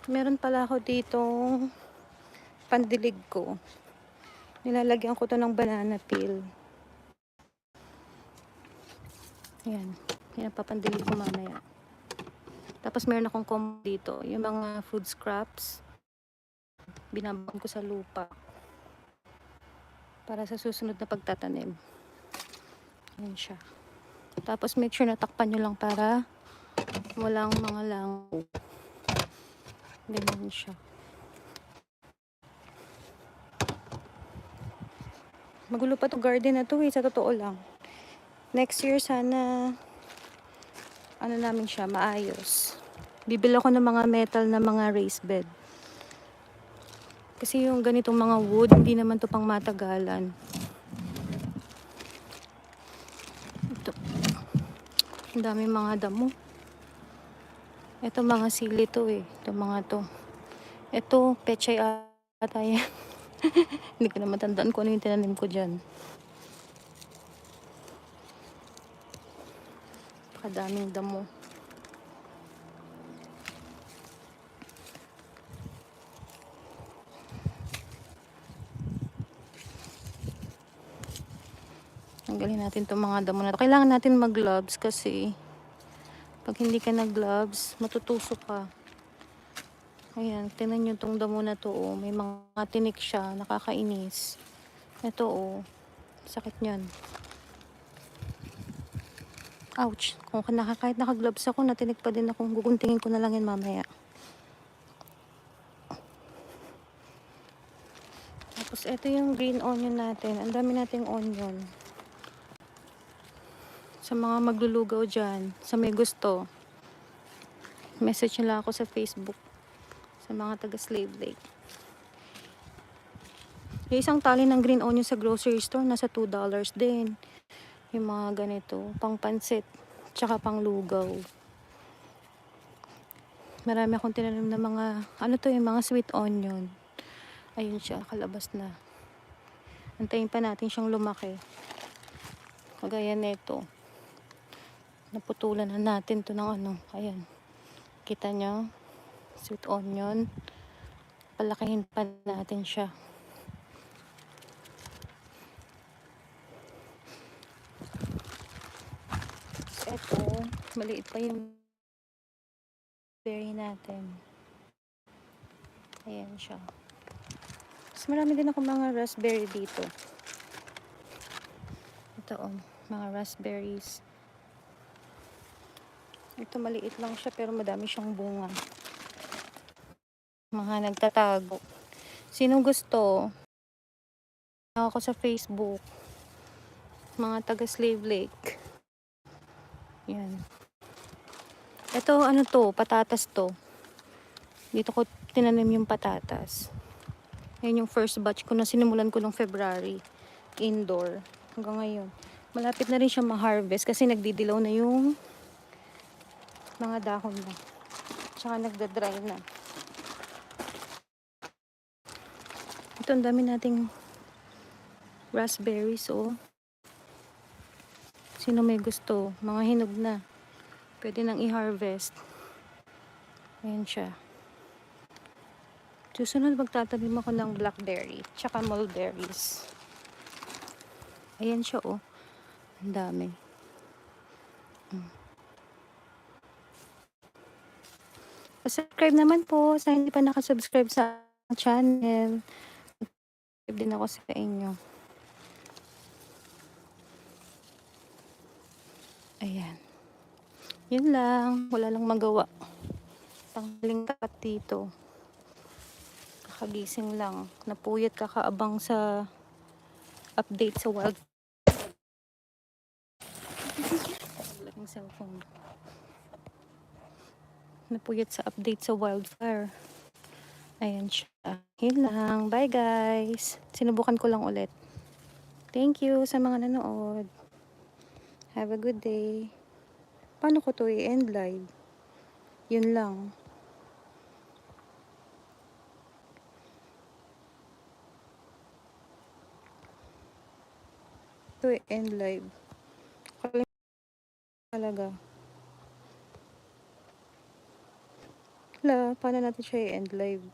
Meron pala ako ditong pandilig ko. Nilalagyan ko to ng banana peel. Ayan. Yan, papandilig ko mamaya. Tapos meron akong combo dito. Yung mga food scraps. Binabang ko sa lupa. Para sa susunod na pagtatanim. Ayan siya. Tapos make sure na takpan nyo lang para walang mga langaw. Ganyan siya. Magulo pa to garden na to sa totoo lang. Next year sana ano namin siya, maayos. Bibili ako ng mga metal na mga raised bed. Kasi yung ganitong mga wood, hindi naman to pang matagalan. Ito. Ang dami mga damo. Ito mga sili to Ito mga to. Ito, pechay ata yan. Hindi ko na matandaan kung ano yung tinanim ko dyan. Pakadaming damo. Tanggalin natin itong mga damo na to. Kailangan natin mag-gloves kasi pag hindi ka nag-gloves, matutusok ka. Ayan, tingnan nyo itong damo na to. May mga tinik siya, nakakainis. Ito sakit nyan. Ouch. Kahit naka-gloves ako, natinik pa din ako. Guguntingin ko na lang yan mamaya. Tapos ito yung green onion natin. Ang dami nating onion. Sa mga maglulugaw dyan, sa may gusto, message nila ako sa Facebook. Sa mga taga Slave Lake. Yung isang tali ng green onion sa grocery store, nasa $2 din. Yung mga ganito, pang pansit, tsaka pang lugaw. Marami akong tinanim na mga, yung mga sweet onion. Ayun siya, kalabas na. Antayin pa natin siyang lumaki. Kagaya nito. Naputulan na natin to ng ayan. Kita nyo? Sweet onion. Palakihin pa natin siya. Ito, maliit pa yung berry natin. Ayan siya. Mas marami din ako mga raspberry dito. Ito mga raspberries. Ito maliit lang siya pero madami siyang bunga. Mga nagtatago. Sinong gusto? Ako sa Facebook. Mga taga Slave Lake. Yan. Ito patatas to. Dito ko tinanim yung patatas. Yan yung first batch ko na sinimulan ko noong February. Indoor. Hanggang ngayon. Malapit na rin siya ma-harvest kasi nagdidilaw na yung mga dahon na. Tsaka nagda-dry na. Ito, ang dami nating raspberries, Sino may gusto? Mga hinog na. Pwede nang i-harvest. Ayan siya. Susunod, magtatanim ako ng blackberry. Tsaka mulberries. Ayan siya, Ang dami. Subscribe naman po sa hindi pa nakasubscribe sa channel. Subscribe din ako sa inyo. Ayan. Yun lang. Wala lang magawa. Tanghaling tapat dito. Kakagising lang. Napuyat kakaabang sa update sa wild. Laking cellphone. Napuyat sa update sa wildfire. Ayan siya. Yun lang. Bye guys. Sinubukan ko lang ulit. Thank you sa mga nanood. Have a good day. Paano ko to i-end live? Yun lang. To i-end live. Talaga. Hala, paano natin siya i-end live?